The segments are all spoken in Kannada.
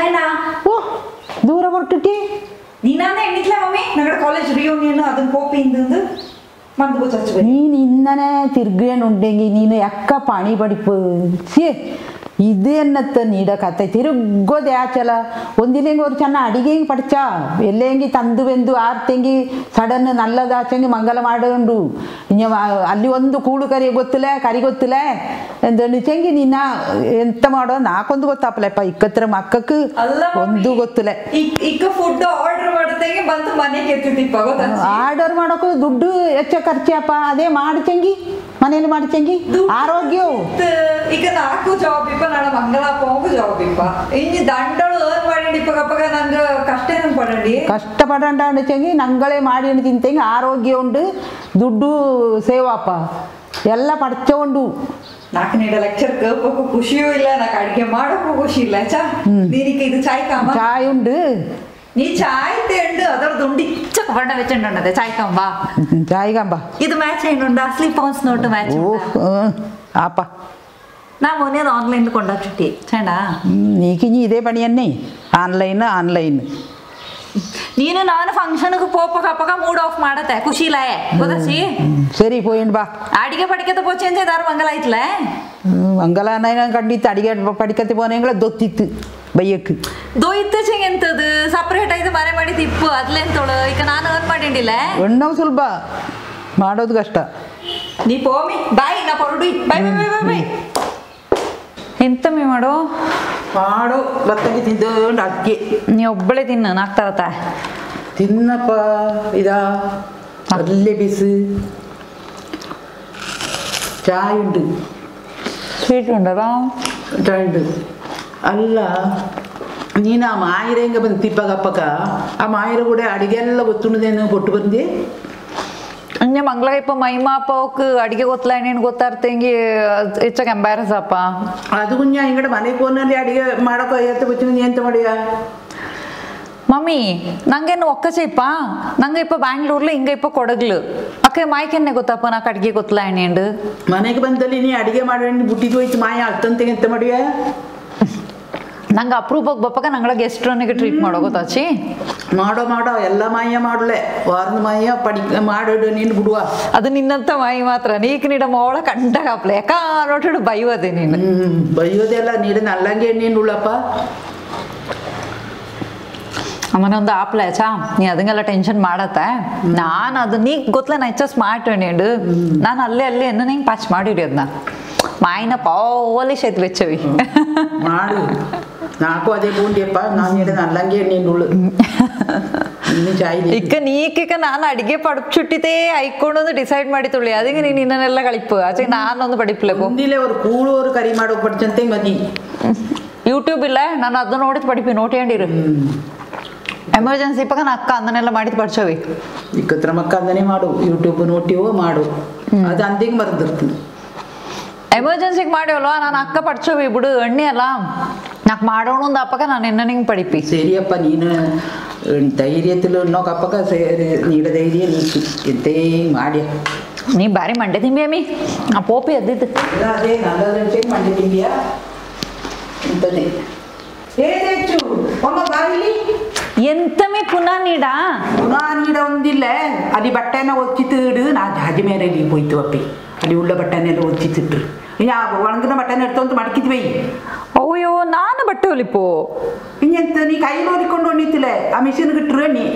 ಚೈನಾ ಓ ದೂರ ಹೊರಟಿಟ್ಟಿ ನೀನಾನೇ ಎಣ್ಣಿಕ್ಲ ಮಮ್ಮಿ ನಗಡ ಕಾಲೇಜ್ ರಿಯೂನಿಯನ್ ಅದನ್ನ ಕೋಪಿಂದು ಮಂದು ಗೊತ್ತಾச்சு ನೀನು ಇನ್ನನೇ ತಿರ್ಗೇನುಂಡೆಂಗಿ ನೀನು ಎಕ್ಕ ಪಾಣಿ ಬಡಿಪು ಸಿ ಇದು ಎನ್ನತ್ತ ನೀಡ ಕತೆ ತಿರುಗೋದೆ ಆಚಲ ಒಂದಿಲೆಂಗಿ ஒரு ಚೆನ್ನ ಅಡಿಗೆ ಪಡ್ಚ ಎಲ್ಲೆಂಗಿ ತಂದು ಬೆಂದು ಆರ್ತೆಂಗಿ ಸಡನ್ ನಲ್ಲದಾಚಂಗಿ ಮಂಗಲ ಮಾಡುಂಡು ಅಲ್ಲಿ ಒಂದು ಕೂಳು ಕರಿ ಗೊತ್ತಿಲ್ಲ ಎಂದಣಿಚಂಗಿ ನಿನ್ನ ಎಂತ ಮಾಡೋ ನಾಕೊಂದು ಗೊತ್ತಾಪಲಪ್ಪ ಇಕ್ಕತ್ರ ಮಕ್ಕಕ್ಕೆ ಒಂದು ಗೊತ್ತಿಲ್ಲ ಈಗ ಫುಡ್ ಆರ್ಡರ್ ಮಾಡ್ದಂಗೆ ಬಂದು ಮನೆಗೆ ಎತ್ತಿದ್ದಿಪ್ಪ ಗೊತ್ತಾಯ್ತು ಆರ್ಡರ್ ಮಾಡೋಕು ದುಡ್ಡು ಹೆಚ್ಚ ಖರ್ಚಪ್ಪ ಅದೇ ಮಾಡ್ಚಂಗಿ ಮನೇಲಿ ಮಾಡ್ಚಂಗಿ ಆರೋಗ್ಯ ಈಗ ನಾಲ್ಕು ಜಾಬ್ ಇಪ್ಪ ನಾಳೆ ಮಂಗಲಪ್ಪ ಹೋಗು ಜಾಬ್ ಇಪ್ಪ ಇನ್ನು ದಂಡಳು ಏನ್ ಮಾಡಿ ಇಪ್ಪಗಪ್ಪಗ ನಂಗೆ ಕಷ್ಟ ಏನು ಪಡಂಡಿ ಕಷ್ಟಪಡಂಡ ಅಣಿಚಂಗಿ ನಂಗಳೇ ಮಾಡಿ ತಿಂತಂಗಿ ಆರೋಗ್ಯ ಉಂಡು ದುಡ್ಡು ಸೇವಪ್ಪ ಎಲ್ಲ ಪಡ್ಚ ಉಂಡು ನಾಲ್ಕು ನೀಡ ಲೆಕ್ಚರ್ ಕೇಳ್ಬೇಕು ಖುಷಿಯೂ ಇಲ್ಲ ನಾಕ್ ಅಡಿಗೆ ಮಾಡೋಕ್ಕೂ ಖುಷಿ ಇಲ್ಲ ಚಾ ನೀರಿಗೆ ಇದು ಚಾಯ್ ಕಾಮ ಚಾಯ್ ಉಂಡು നീ ചായ തേണ്ട് അതോട് ഉണ്ടിച്ച കൊണ്ട വെച്ചിട്ടുണ്ടേ ചായക്കമ്പ ചായക്കമ്പ ഇത് മാച്ച് ചെയ്യുന്നുണ്ട് സ്ലീപ്പ് ഹൗസ് നോട്ട് മാച്ച് ആപ്പ ನಾ ಮೊನ್ನೆ ಆನ್ಲೈನ್ ಕೊಂಡೋಗ್ಬಿಟ್ಟಿ ಚಂಡ ನೀಕಿഞ്ഞി ಇದೇ ಪಣಿ ಅನ್ನೇ ಆನ್ಲೈನ್ ನೀನು ನಾನು ಫಂಕ್ಷನ್ಗೆ ಪೋಪಕ ಮೂಡ್ ಆಫ್ ಮಾಡತ್ತೆ ಖುಷಿ ಇಲ್ಲ ಗೊತ್ತಾಸಿ ಸರಿ ಪೋಯಿಂಡ್ ಬಾ ಅಡಿಗೆ ಪಡಿಕತೆ ಪೋಚೆ ದಾರು ಮಂಗಲ ಐತ್ಲ ಮಂಗಲ ಕಂಡಿತ್ತು ಅಡಿಗೆ ಪಡಿಕತೆ ಪೋನೆಂಗಳ ದೊತ್ತಿತ್ತು ಬೈಯಕ್ಕೆ ದೊಯ್ತಚೆ ಎಂತದು ಸಪ್ರೇಟ್ ಆಯ್ತು ಮನೆ ಮಾಡಿ ತಿಪ್ಪು ಅದ್ಲೆಂತೋಳು ಈಗ ನಾನು ಏನ್ ಮಾಡಿಲ್ಲ ಒಣ್ಣವು ಸುಲಭ ಮಾಡೋದು ಕಷ್ಟ ನೀ ಪೋಮಿ ಬಾಯ್ ನಾ ಹೊರಡು ಬಾಯ್ ಬಾಯ್ ಬಾಯ್ ಬಾಯ್ ಎಂತ ಮೀ ಮಾಡೋ ಬತ್ತಗೆ ತಿಂದು ಅಕ್ಕಿ ನೀ ಒಬ್ಬಳೇ ತಿನ್ನು ನಾಕ್ತಾರತ್ತ ತಿನ್ನಪ್ಪ ಇದಾ ಅಲ್ಲೇ ಬಿಸಿ ಚಾಯ್ ಉಂಟು ಸ್ವೀಟ್ ಉಂಟಲ್ಲ ಚಾಯ್ ಉಂಟು ಅಲ್ಲ ನೀನು ಆ ಮಾಯಿರ ಹೆಂಗೆ ಬಂದು ತಿಪ್ಪಗಪ್ಪಕ ಆ ಮಾಯಿರ ಕೂಡ ಅಡಿಗೆ ಎಲ್ಲ ಗೊತ್ತುಂಡದೇನು ಕೊಟ್ಟು ಬಂದಿ ಅಂಜೆ ಮಂಗ್ಳ ಇಪ್ಪ ಮೈಮಾಪಕ್ಕೆ ಅಡಿಗೆ ಗೊತ್ತಲ್ಲ ನೀನು ಗೊತ್ತಾರ್ತೆಂಗಿ ಹೆಚ್ಚಾಗ ಎಂಬ್ಯಾರಸ್ ಅಪ್ಪ ಅದು ಕುಂಜ ಹಿಂಗಡೆ ಮನೆ ಫೋನಲ್ಲಿ ಅಡಿಗೆ ಮಾಡೋಕೆ ಎತ್ತ ಗೊತ್ತಿನ ನೀ ಎಂತ ಮಾಡಿಯ ಮಮ್ಮಿ ನಂಗೇನು ಒಕ್ಕಚೆಪ್ಪ ನಂಗೆ ಇಪ್ಪ ಬ್ಯಾಂಗ್ಳೂರ್ಲಿ ಹಿಂಗ ಇಪ್ಪ ಕೊಡಗ್ಲು ಅಕ್ಕ ಮಾಯ್ಕೆನ್ನೆ ಗೊತ್ತಪ್ಪ ನಾಕ್ ಅಡಿಗೆ ಗೊತ್ತಲ್ಲ ಎಣ್ಣೆಂಡು ಮನೆಗೆ ಬಂದಲ್ಲಿ ನೀ ಅಡಿಗೆ ಮಾಡಿ ಬುಟ್ಟಿದ್ದು ಹೋಯ್ತು ಮಾಯ ಅತ್ತಂತೆ ಎಂತ ಮಾಡಿಯ ನಂಗೆ ಅಪ್ರೂಪಕ್ಕೆ ಬಪ್ಪಗ ನಂಗಳ ಗೆಸ್ಟ್ ರನ್ನಿಗೆ ಟ್ರೀಟ್ ಮಾಡೋ ಗೊತ್ತಾಚಿ ಮಾಡೋ ಎಲ್ಲ ಮಾಯ ಮಾಡಲೆ ವಾರದ ಮಾಯ ಮಾಡಿಡು ನೀನು ಬಿಡುವ ಅದು ನಿನ್ನಂತ ಮಾಯಿ ಮಾತ್ರ ನೀಕ್ ನೀಡ ಮೋಳ ಕಂಡಾಗಪ್ಲೆ ಯಾಕ ನೋಟಿಡು ಬೈಯೋದೆ ನೀನು ಬೈಯೋದೆಲ್ಲ ನೀಡ ನಲ್ಲಂಗೆ ನೀನು ಉಳ್ಳಪ್ಪ ಅಮ್ಮನೊಂದು ಆಪ್ಲೆ ಚಾ ನೀ ಅದಂಗೆಲ್ಲ ಟೆನ್ಷನ್ ಮಾಡತ್ತೆ ನಾನು ಅದು ನೀ ಗೊತ್ತಲ ನಾ ಹೆಚ್ಚ ಸ್ಮಾರ್ಟ್ ಎಣ್ಣೆಂಡು ನಾನು ಅಲ್ಲೇ ಎನ್ನ ನಿಂಗೆ ಪಾಚ್ ಮಾಡಿರಿ ಅದನ್ನ ಮಾಯಿನ ಪಾಲಿಶ್ ಐತ್ ಬೆಚ್ಚವಿ ಮಾಡು ನಾಕು ಅದೇ ಬೂಂಡಿಯಪ್ಪ ನಾನು ನೀಡ ನಲ್ಲಂಗೆ ನೀನು ಉಳ್ಳು ಇಕ್ಕ ನೀಕಿಕ ನಾನು ಅಡಿಗೆ ಪಡಚುಟ್ಟಿತೇ ಐಕೊಂಡು ಡಿಸೈಡ್ ಮಾಡಿ ತುಳಿ ಅದಕ್ಕೆ ನೀನು ಇನ್ನನ್ನೆಲ್ಲ ಕಳಿಪು ಆಚೆ ನಾನೊಂದು ಪಡಿಪ್ಲೇಕು ಒಂದಿಲ್ಲ ಅವ್ರು ಕೂಳೋರು ಕರಿ ಮಾಡೋ ಪಡ್ಚಂತೆ ಮದಿ ಯೂಟ್ಯೂಬ್ ಇಲ್ಲ ನಾನು ಅದನ್ನ ನೋಡಿದ್ ಪಡಿಪಿ ನೋಟಿಕೊಂಡಿರು ಎಮರ್ಜೆನ್ಸಿ ಪಕ್ಕ ನಾ ಅಕ್ಕ ಅದನ್ನೆಲ್ಲ ಮಾಡಿದ್ ಪಡ್ಸವಿ ಇಕ್ಕತ್ರ ಮಕ್ಕ ಅದನ್ನೇ ಮಾಡು ಯೂಟ್ಯೂಬ್ ನೋಟಿವೋ ಮಾಡು ಅದು ಅಂದಿಗೆ ಮರ್ದಿರ್ತೀನಿ ಎಮರ್ಜೆನ್ಸಿಗೆ ಮಾಡ್ಯವಲ್ವಾ ನಾನು ಅಕ್ಕ ಪಡ್ಸವಿ ಬಿಡು ಎಣ್ಣೆ ಅಲ್ಲ ನಾಕ್ ಮಾಡೋಣ ಒಂದು ಅಪ್ಪಕ ನಾನು ಎನ್ನ ನಿಂಗೆ ಪಡಿಪಿ ಸರಿಯಪ್ಪ ನೀನು ಧೈರ್ಯത്തിൽ ನೋಕಪ್ಪಕ ಸೇರಿ ನೀಡ ಧೈರ್ಯ ನೀತಿ ಎಂತೇ ಮಾಡಿ ನೀ ಬಾರಿ ಮಂಡೆ ತಿಂಬಿ ಅಮ್ಮಿ ಆ ಪೋಪಿ ಅದ್ದಿದ್ದು ಅದೇ ನಲ್ಲದಂತೆ ಮಂಡೆ ತಿಂಬಿಯಾ ಎಂತದೇ ಹೆಚ್ಚು ಒಮ್ಮ ಬಾರಿಲಿ ಎಂತಮೇ ಪುನಃ ನೀಡ ಒಂದಿಲ್ಲ ಅಲ್ಲಿ ಬಟ್ಟೆನ ಒಚ್ಚಿತ್ತಿಡು ನಾ ಜಾಜಿ ಮೇಲೆ ಹೋಯ್ತು ಅಪ್ಪಿ ಅಲ್ಲಿ ಉಳ್ಳ ಬಟ್ಟೆನೆಲ್ಲ ಒಚ್ಚಿತ್ತಿಟ್ರು ಒಣಗಿನ ಬಟ್ಟೆನ ಎಡ್ತಂತ ಮಡಕಿದ್ವಿ ಅಯ್ಯೋ ನಾನು ಬಟ್ಟೆ ಹೊಲಿಪು ಇನ್ನೆಂತ ನೀ ಕೈಲಿ ಹೊಲಿಕೊಂಡು ಹೊಣ್ಣಿತ್ತಿಲ್ಲ ಆ ಮಿಷಿನ್ಗೆ ಇಟ್ರು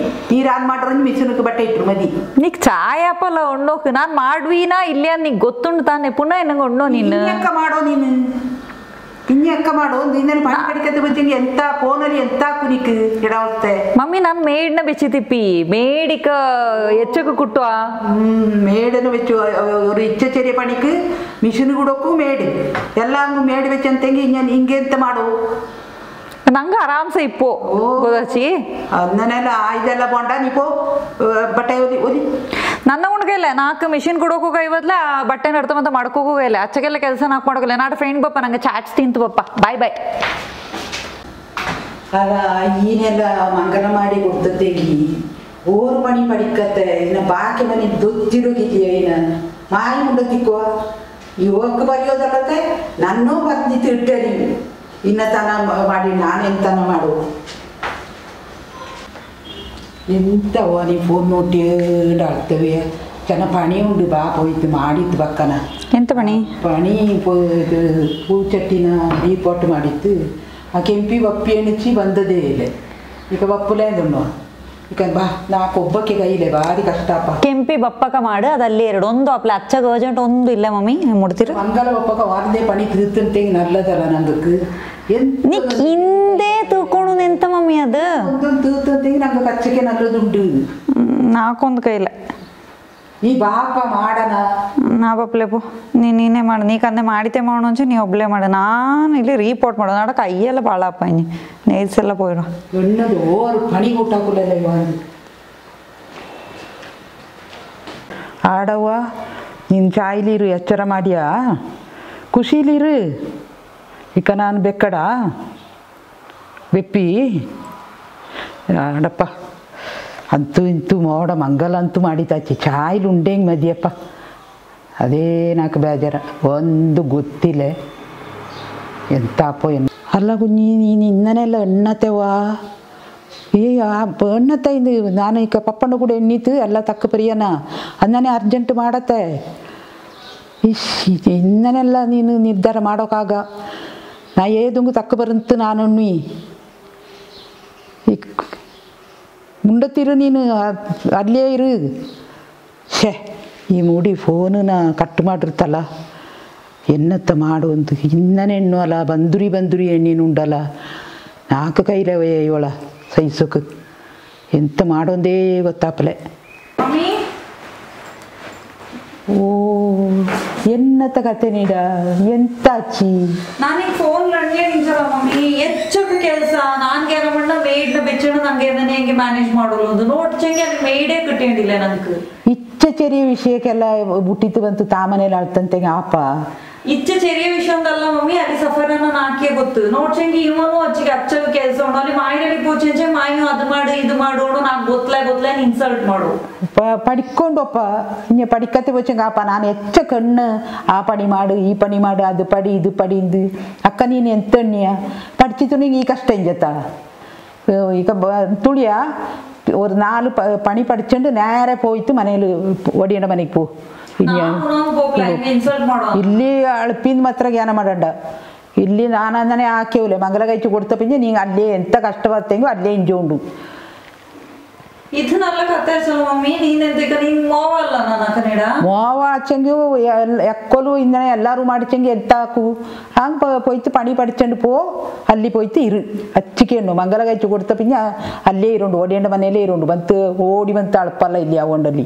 ನೀರು ಆನ್ ಮಾಡ್ರ ಮಿಷಿನ್ಗೆ ಬಟ್ಟೆ ಇಟ್ರು ಮದಿ ನೀಕ್ ಚಾಯಪ್ಪಲ್ಲ ಉಣ್ಣೋಕ್ ನಾನ್ ಮಾಡ್ವೀನಾ ಇಲ್ಲ ನೀಗ್ ಗೊತ್ತುಂಡು ತಾನೆ ಪುನಃ ಏನಂಗ ಉಣ್ಣೋ ನೀನು ಅಕ್ಕ ಮಾಡೋ ನೀನು ಇನ್ನಕ್ಕ ಮಾಡು ನೀನು ಪಣಿ ಕಡಿಕತ್ತೆ ಬಂತೀನಿ ಎಂತ ಫೋನಲ್ಲಿ ಎಂತ ಕುನಿಕ್ ಇಡವತ್ತೆ ಮಮ್ಮಿ ನಾನು ಮೇಡ್ನ ಬೆಚ್ಚಿತಿಪ್ಪಿ ಮೇಡಿಕ ಹೆಚ್ಚಕ್ಕೆ ಕುಟ್ಟುವ ಮೇಡನ್ನು വെച്ചു ഒരു ഇച്ചച്ചെറിയ പണിക്ക് മിഷീൻ കൂടൊക്കെ മേട് എല്ലാം മേട് വെച്ചಂತೆಂಗಿ ഞാൻ ಹಿಂಗೆ ಮಾಡು ನಂಗೆ ಆರಾಮ್ಸೆ ಇಪ್ಪು ಗೊತ್ತಾಚಿ ಅದನ್ನೆಲ್ಲ ಇದೆಲ್ಲ ಬಂಡ ನೀಪೋ ಬಟ್ಟೆ ಓದಿ ನನ್ನ ಉಣ್ಗೈಲ್ಲ ನಾಲ್ಕು ಮಿಷಿನ್ ಕೊಡೋಕು ಕೈವದ್ಲ ಬಟ್ಟೆ ನಡ್ತಮಂತ ಮಾಡ್ಕೋಕು ಇಲ್ಲ ಅಚ್ಚಗೆಲ್ಲ ಕೆಲಸ ನಾಲ್ಕು ಮಾಡ್ಕೋಲ್ಲ ನಾಡು ಫ್ರೆಂಡ್ ಬಪ್ಪ ನಂಗೆ ಚಾಟ್ಸ್ ತಿಂತು ಬಪ್ಪ ಬಾಯ್ ಬಾಯ್ ಅಲ್ಲ ಈನೆಲ್ಲ ಮಂಗಲ ಮಾಡಿ ಕೊಡ್ತದ್ದೆಗಿ ಓರ್ ಪಣಿ ಪಡಿಕತ್ತೆ ಇನ್ನ ಬಾಕಿ ಮನೆ ದೊತ್ತಿರೋಗಿದೆಯಾ ಇನ್ನ ಮಾಯಿ ಮುಂಡ ತಿಕ್ಕುವ ಯುವಕ ಬರೆಯೋದಲ್ಲತ್ತೆ ನನ್ನೂ ಬಂದಿತ್ತು ಇಟ್ಟರಿ ಇನ್ನ ತನ ಮಾಡಿ ನಾನೆಂತನ ಮಾಡು ಎಂತವ ನೀ ಫೋನ್ ನೋಟಿ ಆಡ್ತವೆ ಚೆನ್ನಾಗಿ ಪಣಿ ಉಂಡು ಬಾ ಹೋಯ್ತು ಮಾಡಿತ್ತು ಬಕ್ಕನ ಎಂತ ಪಣಿ ಪೂ ಚಟ್ಟಿನ ರೀಪೋರ್ಟ್ ಮಾಡಿತ್ತು ಆ ಕೆಂಪಿ ಬಪ್ಪಿ ಎಣಿಸಿ ಬಂದದೇ ಇಲ್ಲ ಈಗ ಬಪ್ಪುಲೇ ಅದನ್ನು ಈಗ ಬಾ ನಾಕೊಬ್ಬಕ್ಕೆ ಕೈಲೆ ಬಾರಿ ಕಷ್ಟಪ್ಪ ಕೆಂಪಿ ಬಪ್ಪಕ ಮಾಡು ಅದಲ್ಲಿ ಎರಡು ಒಂದು ಅಪ್ಲ ಅಚ್ಚ ಗರ್ಜೆಂಟ್ ಒಂದು ಇಲ್ಲ ಮಮ್ಮಿ ಮುಡ್ತೀರ ಮಂಗಲ ಬಪ್ಪಕ ವಾರದೇ ಪಣಿ ತಿರುತ್ತಂತೆ ನಲ್ಲದಲ್ಲ ನಂದಕ್ಕೆ ನೀಕ್ ಹಿಂದೆ ತೂಕೊಂಡು ಎಂತ ಮಮ್ಮಿ ಅದು ಒಂದೊಂದು ತಿರುತ್ತಂತೆ ನಂಗೆ ಕಚ್ಚಕ್ಕೆ ನಲ್ಲದುಂಟು ನಾಕೊಂದು ಕೈಲ ನೀ ಬಾಪ ಮಾಡಣ ನಾ ಬಪ್ಲೆ ಪೋ ನೀನೇ ಮಾಡು ನೀ ಕಂದೆ ಮಾಡಿತೆ ಮಾಡೋಣ ಅಂಚೆ ನೀ ಒಬ್ಳೆ ಮಾಡು ನಾನು ಇಲ್ಲಿ ರೀಪೋರ್ಟ್ ಮಾಡೋದು ನಾಡ ಕೈಯೆಲ್ಲ ಭಾಳ ಅಪ್ಪ ಇನಿ ನೇಲ್ಸ್ ಎಲ್ಲ ಪೋಯ್ರು ಎಣ್ಣದು ಓರು ಪಣಿ ಊಟಕ್ಕಲ್ಲ ಇವಾಗ ಆಡವ್ವ ನಿನ್ನ ಚಾಯ್ಲಿರು ಎಚ್ಚರ ಮಾಡ್ಯಾ ಖುಷಿಲಿರು ಇಕ ನಾನು ಬೆಕ್ಕಡ ಬೆಪ್ಪಿ ಆಡಪ್ಪ ಅಂತೂ ಇಂತೂ ಮೋಡ ಮಂಗಲ ಅಂತೂ ಮಾಡಿತಾಚಿ ಚಾಯ್ಲು ಉಂಡೆಂಗೆ ಮದಿಯಪ್ಪ ಅದೇ ನಾಲ್ಕು ಬೇಜಾರ ಒಂದು ಗೊತ್ತಿಲ್ಲ ಎಂತಪ್ಪ ಅಲ್ಲ ಕುഞ്ഞി ನೀನು ಇನ್ನನೆಲ್ಲ ಎಣ್ಣತೆವಾ ಎಣ್ಣತ್ತ ಇದು ನಾನು ಈಗ ಪಪ್ಪಣ್ಣ ಕೂಡ ಎಣ್ಣೀತು ಎಲ್ಲ ತಕ್ಕ ಪರಿಯನ ಅನ್ನನೇ ಅರ್ಜೆಂಟ್ ಮಾಡತ್ತೆ ಇನ್ನನೆಲ್ಲ ನೀನು ನಿರ್ಧಾರ ಮಾಡೋಕ್ಕಾಗ ನಾ ಏದಂಗು ತಕ್ಕ ಬರಂತು ನಾನು ಮುಂಡತ್ತಿರು ನೀನು ಅಲ್ಲೇ ಇರು ಶೇ ಈ ಮೂಡಿ ಫೋನನ್ನ ಕಟ್ ಮಾಡಿರ್ತಲ್ಲ ಎನ್ನತ್ತ ಮಾಡು ಅಂತ ಇನ್ನನೇ ಹೆಣ್ಣು ಅಲ್ಲ ಬಂದುರಿ ಎಣ್ಣೀನು ಉಂಡಲ್ಲ ನಾಲ್ಕು ಕೈಲವೇ ಇವಳ ಸಹಿಸೋಕೆ ಎಂತ ಮಾಡೋಂದೇ ಗೊತ್ತಾಪಲೆ ಓ ಎನ್ನತ್ತ ಕತೆ ನೀಡ ಎಂತ ಅಚ್ಚಿ ನಾನೀಗ ಫೋನ್ ಲಣ್ಣಿಯೇ ನಿಂಚಲ್ಲ ಮಮ್ಮಿ ಹೆಚ್ಚಕ ಕೆಲಸ ನಾನ್ಗೆ ಮಣ್ಣ ಮೇಡ್ನ ಬೆಚ್ಚಣ ನಂಗೆ ಹೆಂಗೆ ಮ್ಯಾನೇಜ್ ಮಾಡೋದು ನೋಡ್ಚಂಗೆ ಅಲ್ಲಿ ಮೇಡೇ ಕಟ್ಟಿಕೊಂಡಿಲ್ಲ ನಂಗೆ ಇಚ್ಛೆ ಚೆರಿಯ ವಿಷಯಕ್ಕೆಲ್ಲ ಬುಟ್ಟಿತ್ತು ಬಂತು ತಾಮನೇಲಿ ಆಳ್ತಂತೆ ಆಪ ಇಚ್ಛೆ ಚೆರಿಯ ವಿಷಯ ಅಂತಲ್ಲ ಮಮ್ಮಿ ಅಲ್ಲಿ ಸಫರನ್ನ ನಾಕೆ ಗೊತ್ತು ನೋಡ್ಚಂಗೆ ಇವನು ಅಚ್ಚಿಗೆ ಅಚ್ಚಗ ಕೆಲಸ ಉಂಡು ಅಲ್ಲಿ ಮಾಯಿನಲ್ಲಿ ಪೂಚೆ ಮಾಯು ಅದು ಮಾಡು ಇದು ಮಾಡೋಡು ನಾಕ್ ಗೊತ್ತಲೇ ಇನ್ಸಲ್ಟ್ ಮಾಡು പഠിക്കൊണ്ടൊപ്പ ഇനി പഠിക്കത്തെ വെച്ചെങ്കാപ്പ ನಾನು ಹೆಚ್ಚ ಕಣ್ಣು ಆ ಪಣಿ ಮಾಡು ಈ ಪಣಿ ಮಾಡು ಅದು ಪಡಿ ಇದು ಪಡಿ ಇಂದು ಅಕ್ಕ ನೀನು ಎಂತಣ್ಣಿಯ പഠിച്ചിട്ട് ഈ കഷ്ടം ചെത്താ ಈಗ തുളിയ ഒരു 4 പണി പഠിച്ചുകൊണ്ട് നേരെ പോയിട്ട് മനയിൽ ഒടിയണ്ട മനയ്ക്ക് പോ ಇಲ್ಲಿ ಅಳಪಿಂದ ಮಾತ್ರ ಜ್ಞಾನ ಮಾಡಂಡ ಇಲ್ಲಿ ನಾನು ಅಂದನೆ ಹಾಕಿವ್ಲೆ ಮಂಗಲ ಕೈಚು ಕೊಡ್ತ ಪಿಂಜೆ ನೀ ಅಲ್ಲೇ ಎಂತ ಕಷ್ಟ ಬರ್ತಂಗೋ ಅಲ್ಲೇ ಇಂಜೋಂಡು ಇದು ನಲ್ಲ ಕತೆ ಮಮ್ಮಿ ನೀನೆಂತ ನೀನ್ ಮೋವಲ್ಲ ನನ್ನ ಕನ್ನಡ ಮೋವ ಹಚ್ಚಂಗು ಎಕ್ಕೊಲು ಇಂದನೆ ಎಲ್ಲಾರು ಮಾಡಿಚಂಗೆ ಎತ್ತಾಕು ಹಂಗೆ പോയിട്ട് പണി പഠിച്ചണ്ട് പോ ಅಲ್ಲಿ പോയിട്ട് ഇരു അച്ചിക്കേണ്ടു ಮಂಗಲ ಕೈಚು ಕೊಡ್ತ ಪಿಂಜೆ ಅಲ್ಲೇ ಇರೋಂಡು ಓಡಿಯಂಡ ಮನೆಯಲ್ಲೇ ಇರೋಂಡು ಬಂತು ಓಡಿ ಬಂತು ಅಳಪಲ್ಲ ಇಲ್ಲಿ ಆಗೊಂಡಲ್ಲಿ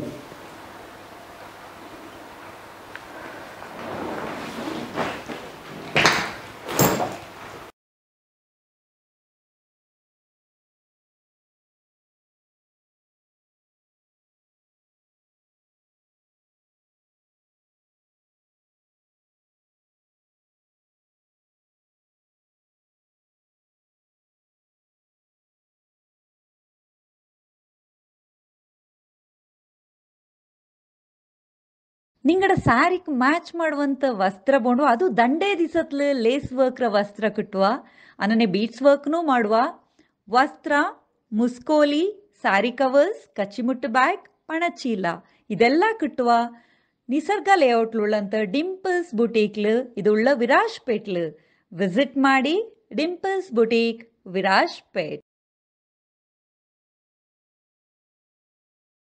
ನಿಂಗಡ ಸ್ಯಾರಿಕ್ ಮ್ಯಾಚ್ ಮಾಡುವಂತ ವಸ್ತ್ರ ಬೋಂಡು ಅದು ದಂಡೇ ದಿಸತ್ಲು ಲೇಸ್ ವರ್ಕ್ರ ವಸ್ತ್ರ ಕಿಟ್ಟುವ ಅನ್ನನೆ ಬೀಟ್ಸ್ ವರ್ಕ್ನೂ ಮಾಡುವ ವಸ್ತ್ರ ಮುಸ್ಕೋಲಿ ಸ್ಯಾರಿ ಕವರ್ಸ್ ಕಚ್ಚಿಮುಟ್ಟು ಬ್ಯಾಗ್ ಪಣಚೀಲ ಇದೆಲ್ಲ ಕಿಟ್ಟುವ ನಿಸರ್ಗ ಲೇಔಟ್ಲುಳ್ಳಂತ ಡಿಂಪಲ್ಸ್ ಬುಟೀಕ್ಲು ಇದುಳ್ಳ ವಿರಾಜ್ಪೇಟ್ಲು ವಿಸಿಟ್ ಮಾಡಿ ಡಿಂಪಲ್ಸ್ ಬುಟೀಕ್ ವಿರಾಜ್ಪೇಟ್.